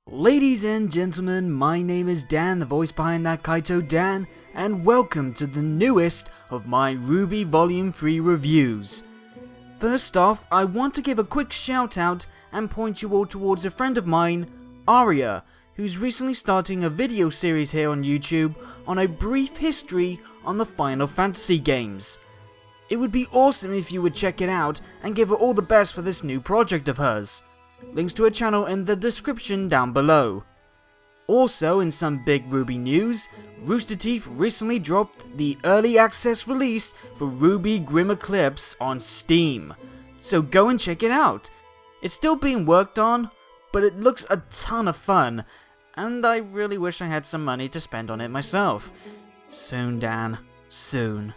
Ladies and gentlemen, my name is Dan, the voice behind ThatKaitoDan, and welcome to the newest of my RWBY Vol.3 reviews. First off, I want to give a quick shout out and point you all towards a friend of mine, Aria, who's recently starting a video series here on YouTube on a brief history on the Final Fantasy games. It would be awesome if you would check it out and give her all the best for this new project of hers. Links to her channel in the description down below. Also, in some big RWBY news, Rooster Teeth recently dropped the early access release for RWBY Grim Eclipse on Steam, so go and check it out. It's still being worked on, but it looks a ton of fun, and I really wish I had some money to spend on it myself. Soon, Dan, soon.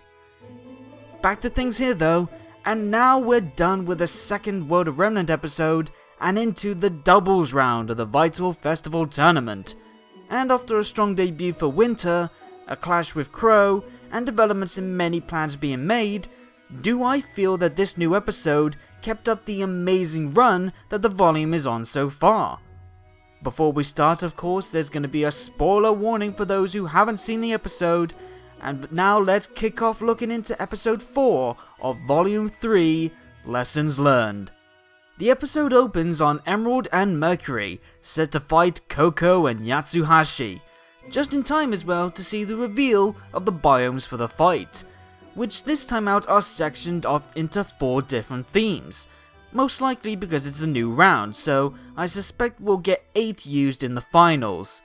Back to things here though, and now we're done with the second World of Remnant episode and into the doubles round of the Vytal Festival Tournament. And after a strong debut for Winter, a clash with Crow, and developments in many plans being made, do I feel that this new episode kept up the amazing run that the volume is on so far. Before we start, of course, there's going to be a spoiler warning for those who haven't seen the episode, and now let's kick off looking into episode 4 of Volume 3, Lessons Learned. The episode opens on Emerald and Mercury, set to fight Coco and Yatsuhashi, just in time as well to see the reveal of the biomes for the fight, which this time out are sectioned off into 4 different themes, most likely because it's a new round, so I suspect we'll get 8 used in the finals.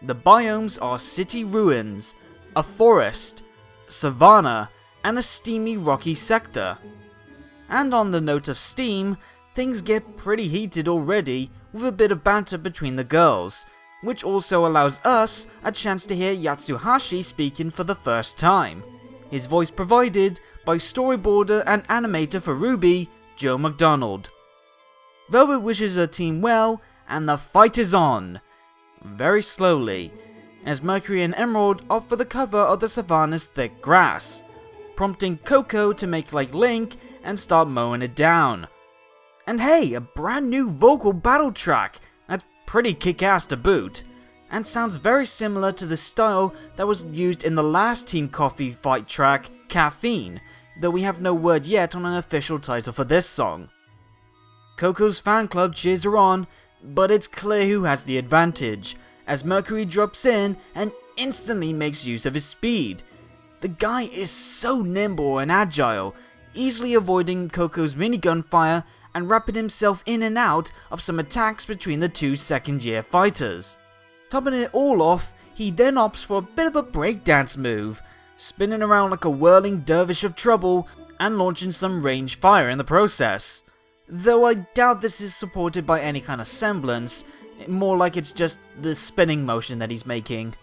The biomes are City Ruins, a forest, savanna, and a steamy rocky sector. And on the note of steam, things get pretty heated already with a bit of banter between the girls, which also allows us a chance to hear Yatsuhashi speaking for the first time. His voice provided by storyboarder and animator for RWBY, Joe McDonald. Velvet wishes her team well, and the fight is on. Very slowly, as Mercury and Emerald opt for the cover of the savanna's thick grass, prompting Coco to make like Link and start mowing it down. And hey, a brand new vocal battle track, that's pretty kick-ass to boot, and sounds very similar to the style that was used in the last Team Coffee fight track, Caffeine, though we have no word yet on an official title for this song. Coco's fan club cheers her on, but it's clear who has the advantage, as Mercury drops in and instantly makes use of his speed. The guy is so nimble and agile, easily avoiding Coco's minigun fire and wrapping himself in and out of some attacks between the two second-year fighters. Topping it all off, he then opts for a bit of a breakdance move, spinning around like a whirling dervish of trouble and launching some range fire in the process. Though I doubt this is supported by any kind of semblance, more like it's just the spinning motion that he's making.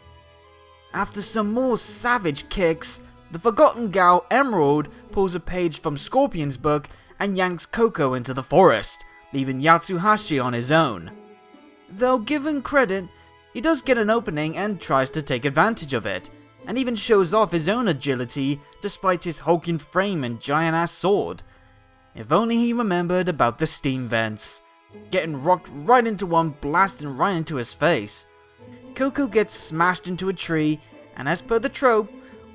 After some more savage kicks, the forgotten gal Emerald pulls a page from Scorpion's book and yanks Coco into the forest, leaving Yatsuhashi on his own. Though given credit, he does get an opening and tries to take advantage of it, and even shows off his own agility despite his hulking frame and giant-ass sword. If only he remembered about the steam vents, getting rocked right into one, blasting right into his face. Coco gets smashed into a tree, and as per the trope,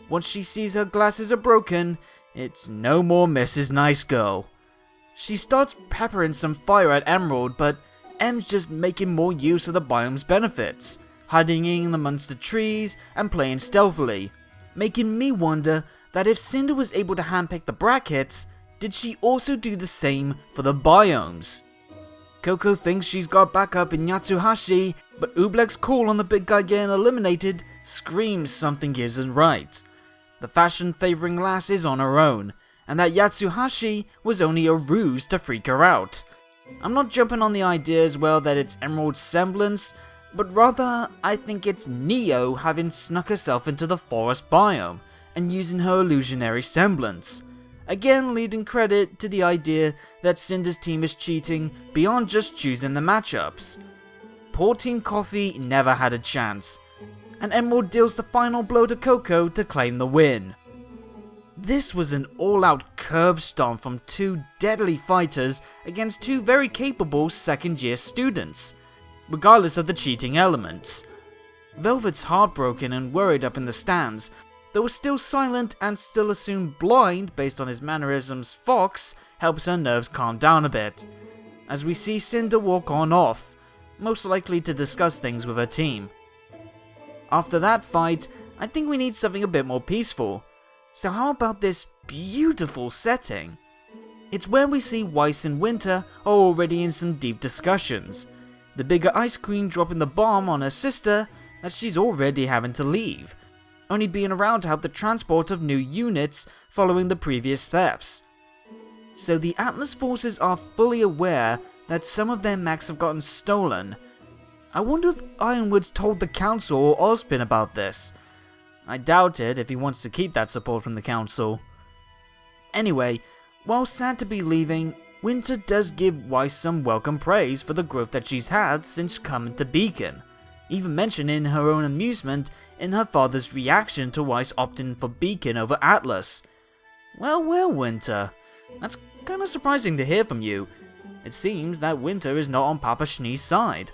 once she sees her glasses are broken, it's no more Mrs. Nice Girl. She starts peppering some fire at Emerald, but M's just making more use of the biome's benefits, hiding in amongst the trees and playing stealthily, making me wonder that if Cinder was able to handpick the brackets, did she also do the same for the biomes? Coco thinks she's got backup in Yatsuhashi, but Oobleck's call on the big guy getting eliminated screams something isn't right. The fashion favoring lass is on her own, and that Yatsuhashi was only a ruse to freak her out. I'm not jumping on the idea as well that it's Emerald's semblance, but rather I think it's Neo having snuck herself into the forest biome and using her illusionary semblance. Again leading credit to the idea that Cinder's team is cheating beyond just choosing the matchups. Poor Team Coffee never had a chance, and Emerald deals the final blow to Coco to claim the win. This was an all-out curb stomp from 2 deadly fighters against 2 very capable second-year students. regardless of the cheating elements. Velvet's heartbroken and worried up in the stands, though still silent and still assumed blind based on his mannerisms. Fox helps her nerves calm down a bit, as we see Cinder walk on off, most likely to discuss things with her team. After that fight, I think we need something a bit more peaceful, so how about this beautiful setting? It's where we see Weiss and Winter are already in some deep discussions, the bigger Ice Queen dropping the bomb on her sister that she's already having to leave, only being around to help the transport of new units following the previous thefts. So the Atlas forces are fully aware that some of their mechs have gotten stolen. I wonder if Ironwood's told the Council or Ozpin about this. I doubt it if he wants to keep that support from the Council. Anyway, while sad to be leaving, Winter does give Weiss some welcome praise for the growth that she's had since coming to Beacon, even mentioning her own amusement in her father's reaction to Weiss opting for Beacon over Atlas. Well, Winter, that's kinda surprising to hear from you. It seems that Winter is not on Papa Schnee's side.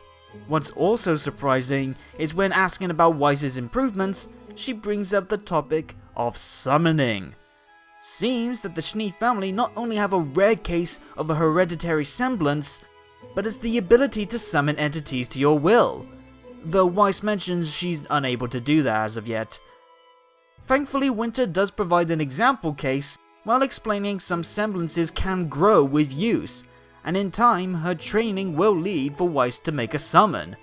What's also surprising is when asking about Weiss's improvements, she brings up the topic of summoning. Seems that the Schnee family not only have a rare case of a hereditary semblance, but it's the ability to summon entities to your will, though Weiss mentions she's unable to do that as of yet. Thankfully, Winter does provide an example case while explaining some semblances can grow with use, and in time her training will lead for Weiss to make a summon,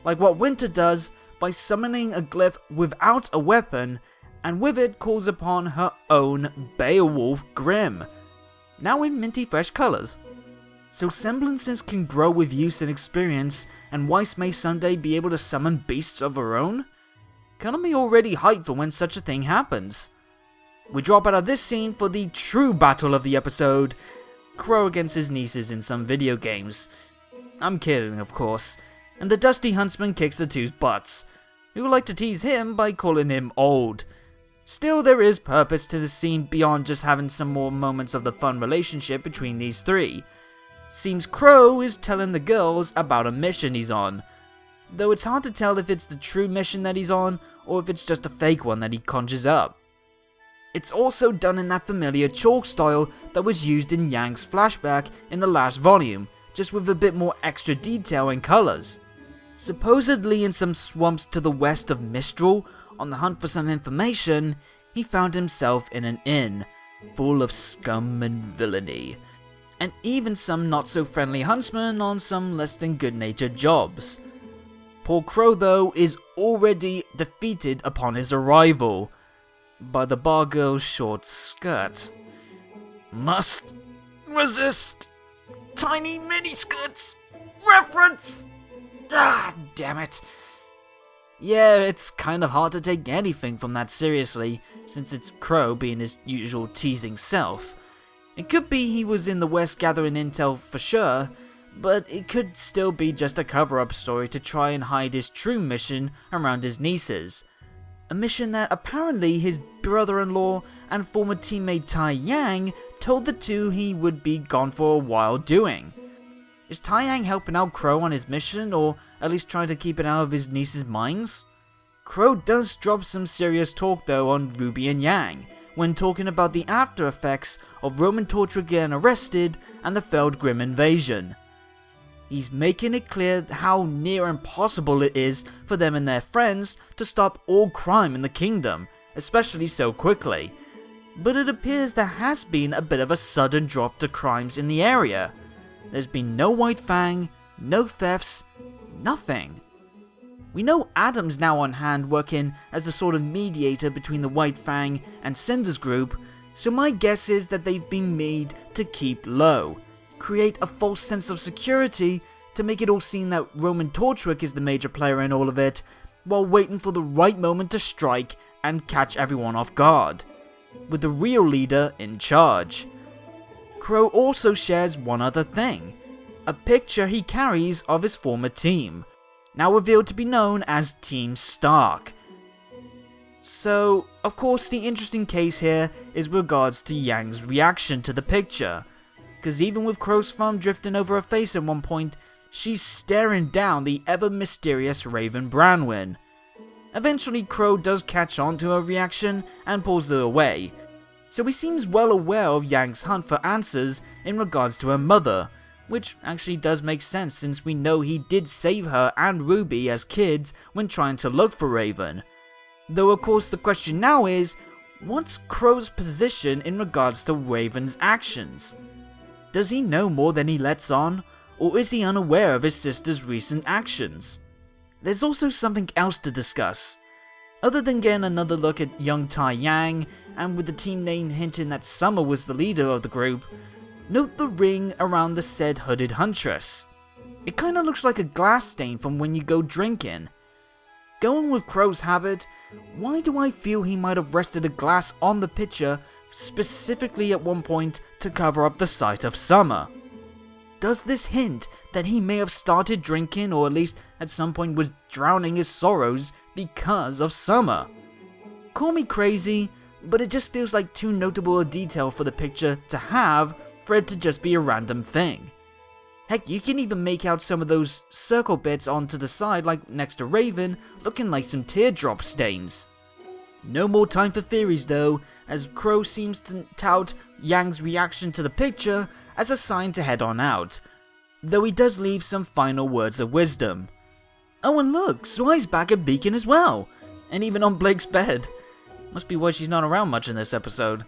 like what Winter does by summoning a glyph without a weapon, and with it calls upon her own Beowulf Grimm, now in minty fresh colours. So semblances can grow with use and experience, and Weiss may someday be able to summon beasts of her own? Kinda me already hyped for when such a thing happens. We drop out of this scene for the true battle of the episode, Crow against his nieces in some video games. I'm kidding, of course, and the Dusty Huntsman kicks the two's butts, who like to tease him by calling him old. Still, there is purpose to the scene beyond just having some more moments of the fun relationship between these three. Seems Crow is telling the girls about a mission he's on, though it's hard to tell if it's the true mission that he's on or if it's just a fake one that he conjures up. It's also done in that familiar chalk style that was used in Yang's flashback in the last volume, just with a bit more extra detail and colours. Supposedly in some swamps to the west of Mistral, on the hunt for some information, he found himself in an inn, full of scum and villainy, and even some not so friendly huntsmen on some less than good-natured jobs. Poor Crow though is already defeated upon his arrival, by the bar girl's short skirt. Must resist tiny miniskirts reference! Ah, damn it. Yeah, it's kind of hard to take anything from that seriously, since it's Crow being his usual teasing self. It could be he was in the West gathering intel for sure, but it could still be just a cover-up story to try and hide his true mission around his nieces. A mission that apparently his brother-in-law and former teammate Tai Yang told the two he would be gone for a while doing. Is Tai Yang helping out Crow on his mission, or at least trying to keep it out of his niece's minds? Crow does drop some serious talk though on RWBY and Yang, when talking about the after effects of Roman Torture getting arrested and the failed Grimm invasion. He's making it clear how near impossible it is for them and their friends to stop all crime in the kingdom, especially so quickly. But it appears there has been a bit of a sudden drop to crimes in the area. There's been no White Fang, no thefts, nothing. We know Adam's now on hand working as a sort of mediator between the White Fang and Cinder's group, so my guess is that they've been made to keep low, create a false sense of security to make it all seem that Roman Torchwick is the major player in all of it, while waiting for the right moment to strike and catch everyone off guard, with the real leader in charge. Crow also shares one other thing, a picture he carries of his former team, now revealed to be known as Team Stark. So, of course, the interesting case here is regards to Yang's reaction to the picture, because even with Crow's thumb drifting over her face at one point, she's staring down the ever-mysterious Raven Branwen. Eventually, Crow does catch on to her reaction and pulls her away, so he seems well aware of Yang's hunt for answers in regards to her mother, which actually does make sense since we know he did save her and RWBY as kids when trying to look for Raven. Though of course the question now is, what's Crow's position in regards to Raven's actions? Does he know more than he lets on, or is he unaware of his sister's recent actions? There's also something else to discuss. Other than getting another look at young Tai Yang, and with the team name hinting that Summer was the leader of the group, note the ring around the said hooded huntress. It kinda looks like a glass stain from when you go drinking. Going with Crow's habit, why do I feel he might have rested a glass on the picture specifically at one point to cover up the sight of Summer? Does this hint that he may have started drinking, or at least at some point was drowning his sorrows because of Summer? Call me crazy, but it just feels like too notable a detail for the picture to have for it to just be a random thing. Heck, you can even make out some of those circle bits onto the side, like next to Raven, looking like some teardrop stains. No more time for theories though, as Crow seems to tout Yang's reaction to the picture as a sign to head on out, though he does leave some final words of wisdom. Oh, and look, Swai's back at Beacon as well, and even on Blake's bed. Must be why she's not around much in this episode.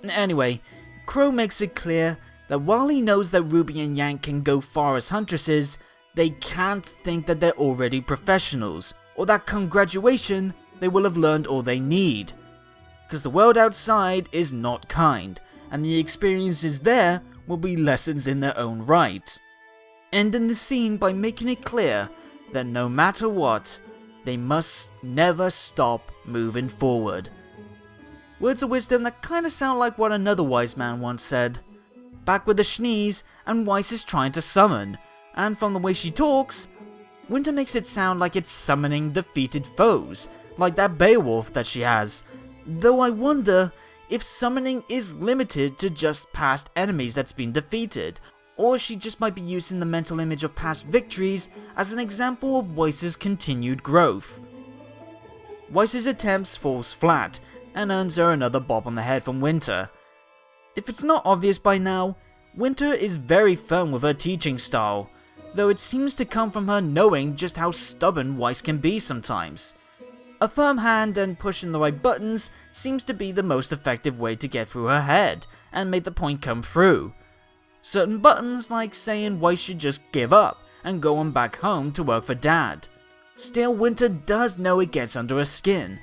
Anyway, Crow makes it clear that while he knows that RWBY and Yang can go far as huntresses, they can't think that they're already professionals, or that come graduation, they will have learned all they need. Because the world outside is not kind, and the experiences there will be lessons in their own right. Ending the scene by making it clear that no matter what, they must never stop moving forward. Words of wisdom that kinda sound like what another wise man once said. Back with the Schnees, and Weiss is trying to summon, and from the way she talks, Winter makes it sound like it's summoning defeated foes, like that Beowulf that she has, though I wonder if summoning is limited to just past enemies that's been defeated, or she just might be using the mental image of past victories as an example of Weiss's continued growth. Weiss's attempts falls flat, and earns her another bop on the head from Winter. If it's not obvious by now, Winter is very firm with her teaching style, though it seems to come from her knowing just how stubborn Weiss can be sometimes. A firm hand and pushing the right buttons seems to be the most effective way to get through her head and make the point come through. Certain buttons like saying Weiss should just give up and go on back home to work for Dad. Still, Winter does know it gets under her skin,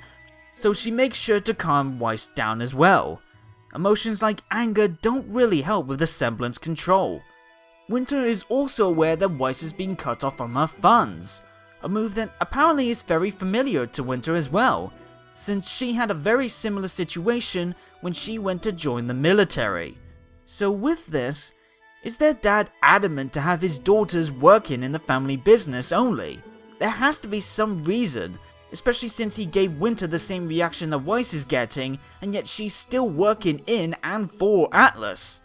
so she makes sure to calm Weiss down as well. Emotions like anger don't really help with the semblance control. Winter is also aware that Weiss has been cut off from her funds, a move that apparently is very familiar to Winter as well, since she had a very similar situation when she went to join the military. So with this, is their dad adamant to have his daughters working in the family business only? There has to be some reason, especially since he gave Winter the same reaction that Weiss is getting, and yet she's still working in and for Atlas.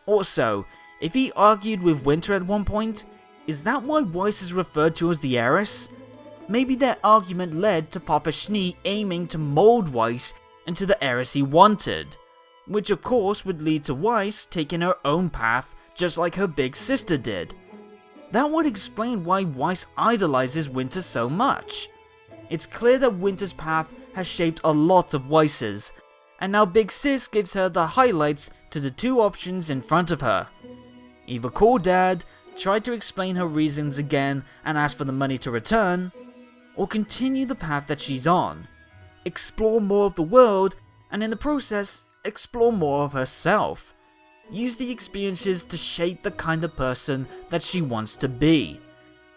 Also, if he argued with Winter at one point, is that why Weiss is referred to as the heiress? Maybe their argument led to Papa Schnee aiming to mold Weiss into the heiress he wanted, which of course would lead to Weiss taking her own path just like her big sister did. That would explain why Weiss idolizes Winter so much. It's clear that Winter's path has shaped a lot of Weiss's, and now Big Sis gives her the highlights to the two options in front of her. Either call Dad, try to explain her reasons again and ask for the money to return, or continue the path that she's on, explore more of the world, and in the process, explore more of herself. Use the experiences to shape the kind of person that she wants to be.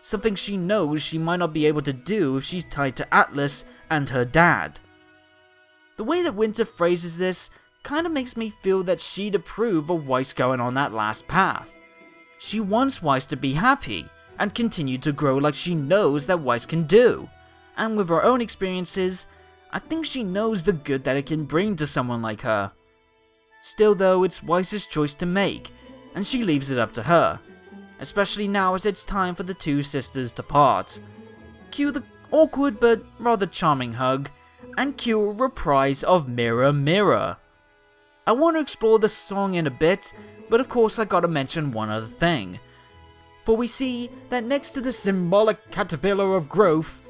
Something she knows she might not be able to do if she's tied to Atlas and her dad. The way that Winter phrases this kinda makes me feel that she'd approve of Weiss going on that last path. She wants Weiss to be happy and continue to grow like she knows that Weiss can do, and with her own experiences, I think she knows the good that it can bring to someone like her. Still though, it's Weiss's choice to make, and she leaves it up to her. especially now as it's time for the two sisters to part. Cue the awkward but rather charming hug, and cue a reprise of Mirror Mirror. I want to explore the song in a bit, but of course I gotta mention one other thing. For we see that next to the symbolic caterpillar of growth,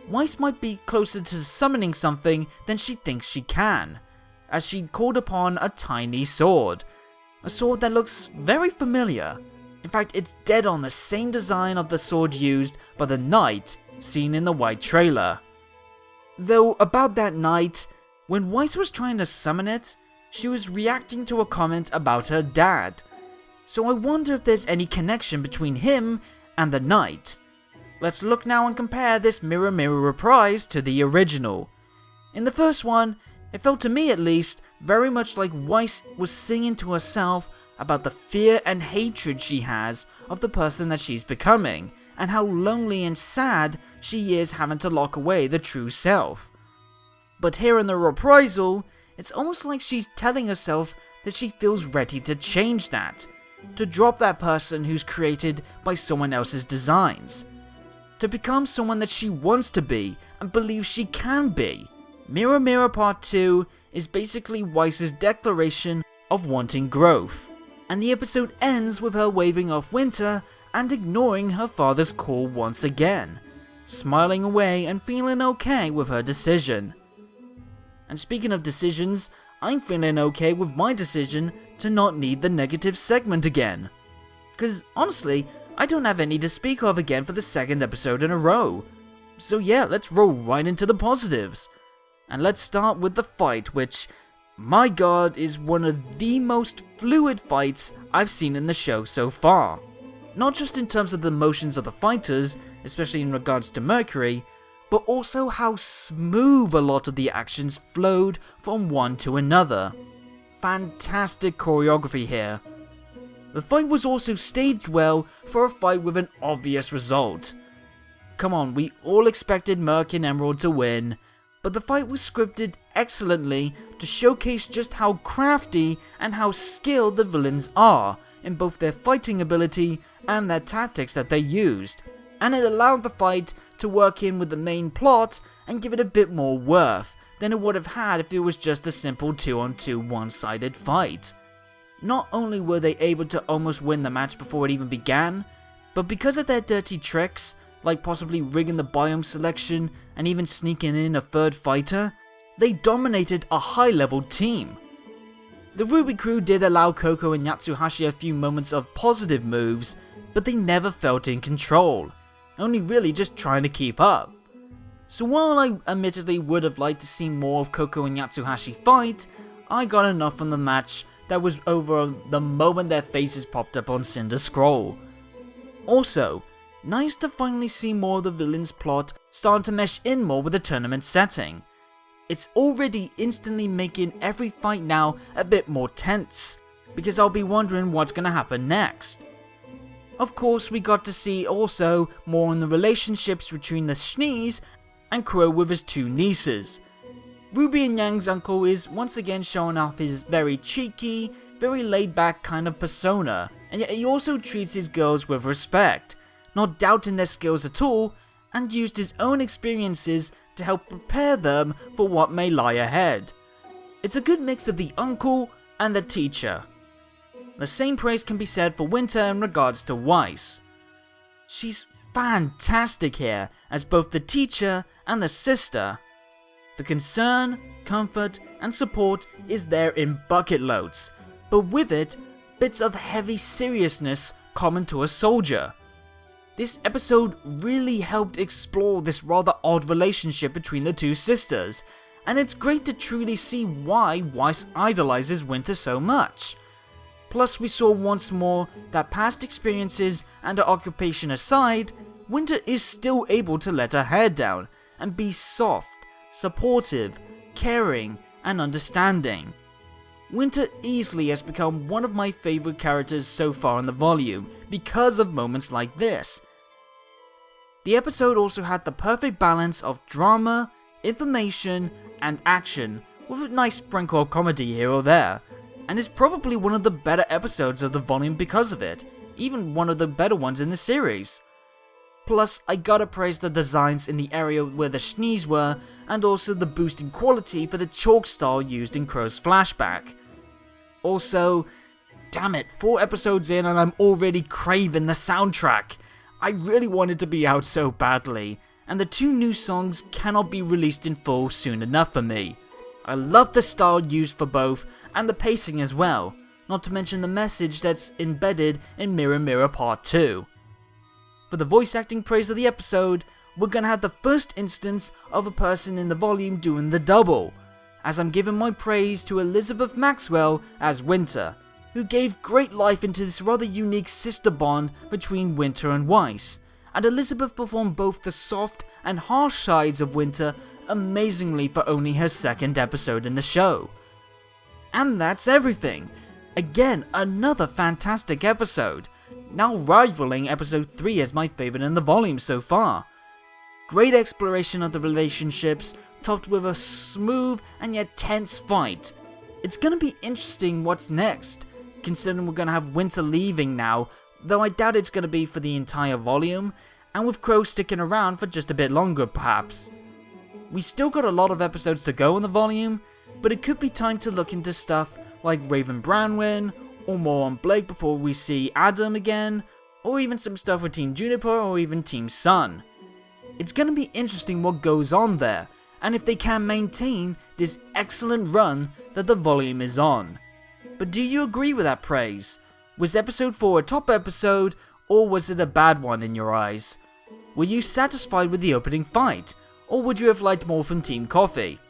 Weiss might be closer to summoning something than she thinks she can, as she called upon a tiny sword. A sword that looks very familiar. In fact, it's dead on the same design of the sword used by the knight seen in the white trailer. Though about that night, when Weiss was trying to summon it, she was reacting to a comment about her dad. So I wonder if there's any connection between him and the knight. Let's look now and compare this Mirror Mirror reprise to the original. In the first one, it felt to me at least very much like Weiss was singing to herself about the fear and hatred she has of the person that she's becoming, and how lonely and sad she is having to lock away the true self. But here in the reprisal, it's almost like she's telling herself that she feels ready to change that, to drop that person who's created by someone else's designs, to become someone that she wants to be and believes she can be. Mirror Mirror Part 2 is basically Weiss's declaration of wanting growth, and the episode ends with her waving off Winter and ignoring her father's call once again, smiling away and feeling okay with her decision. And speaking of decisions, I'm feeling okay with my decision to not need the negative segment again. Cause honestly, I don't have any to speak of again for the second episode in a row. So yeah, let's roll right into the positives. And let's start with the fight, which, my god, is one of the most fluid fights I've seen in the show so far. Not just in terms of the motions of the fighters, especially in regards to Mercury, but also how smooth a lot of the actions flowed from one to another. Fantastic choreography here. The fight was also staged well for a fight with an obvious result. Come on, we all expected Merc and Emerald to win, but the fight was scripted excellently to showcase just how crafty and how skilled the villains are in both their fighting ability and their tactics that they used, and it allowed the fight to work in with the main plot and give it a bit more worth than it would have had if it was just a simple 2-on-2 one-sided fight. Not only were they able to almost win the match before it even began, but because of their dirty tricks, like possibly rigging the biome selection and even sneaking in a third fighter, they dominated a high-level team. The RWBY crew did allow Coco and Yatsuhashi a few moments of positive moves, but they never felt in control, only really just trying to keep up. So while I admittedly would have liked to see more of Coco and Yatsuhashi fight, I got enough from the match that was over the moment their faces popped up on Cinder's scroll. Also, nice to finally see more of the villain's plot starting to mesh in more with the tournament setting. It's already instantly making every fight now a bit more tense, because I'll be wondering what's gonna happen next. Of course, we got to see also more on the relationships between the Schnees and Crow with his two nieces. RWBY and Yang's uncle is once again showing off his very cheeky, very laid back kind of persona, and yet he also treats his girls with respect, not doubting their skills at all, and used his own experiences to help prepare them for what may lie ahead. It's a good mix of the uncle and the teacher. The same praise can be said for Winter in regards to Weiss. She's fantastic here as both the teacher and the sister. The concern, comfort, and support is there in bucket loads, but with it, bits of heavy seriousness common to a soldier. This episode really helped explore this rather odd relationship between the two sisters, and it's great to truly see why Weiss idolizes Winter so much. Plus, we saw once more that past experiences and her occupation aside, Winter is still able to let her hair down and be soft, supportive, caring, and understanding. Winter easily has become one of my favorite characters so far in the volume because of moments like this. The episode also had the perfect balance of drama, information, and action, with a nice sprinkle of comedy here or there, and is probably one of the better episodes of the volume because of it, even one of the better ones in the series. Plus, I gotta praise the designs in the area where the Schnees were, and also the boost in quality for the chalk style used in Crow's flashback. Also, damn it, 4 episodes in and I'm already craving the soundtrack. I really want it to be out so badly, and the 2 new songs cannot be released in full soon enough for me. I love the style used for both, and the pacing as well, not to mention the message that's embedded in Mirror Mirror Part 2. For the voice acting praise of the episode, we're gonna have the first instance of a person in the volume doing the double, as I'm giving my praise to Elizabeth Maxwell as Winter, who gave great life into this rather unique sister bond between Winter and Weiss, and Elizabeth performed both the soft and harsh sides of Winter amazingly for only her 2nd episode in the show. And that's everything. Again, another fantastic episode, now rivaling episode 3 as my favourite in the volume so far. Great exploration of the relationships, topped with a smooth and yet tense fight. It's gonna be interesting what's next, considering we're gonna have Winter leaving now, though I doubt it's gonna be for the entire volume, and with Crow sticking around for just a bit longer perhaps. We still got a lot of episodes to go in the volume, but it could be time to look into stuff like Raven Brownwyn, or more on Blake before we see Adam again, or even some stuff with Team Juniper or even Team Sun. It's gonna be interesting what goes on there, and if they can maintain this excellent run that the volume is on. But do you agree with that praise? Was episode 4 a top episode, or was it a bad one in your eyes? Were you satisfied with the opening fight, or would you have liked more from Team Coffee?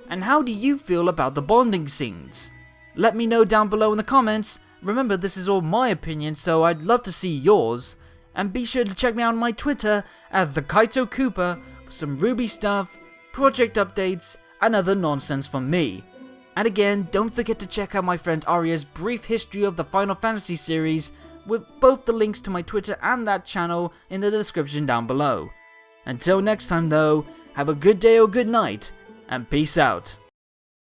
And how do you feel about the bonding scenes? Let me know down below in the comments. Remember, this is all my opinion, so I'd love to see yours. And be sure to check me out on my Twitter at ThatKaitoDan for some RWBY stuff, project updates, and other nonsense from me. And again, don't forget to check out my friend Arya's brief history of the Final Fantasy series, with both the links to my Twitter and that channel in the description down below. Until next time though, have a good day or good night, and peace out.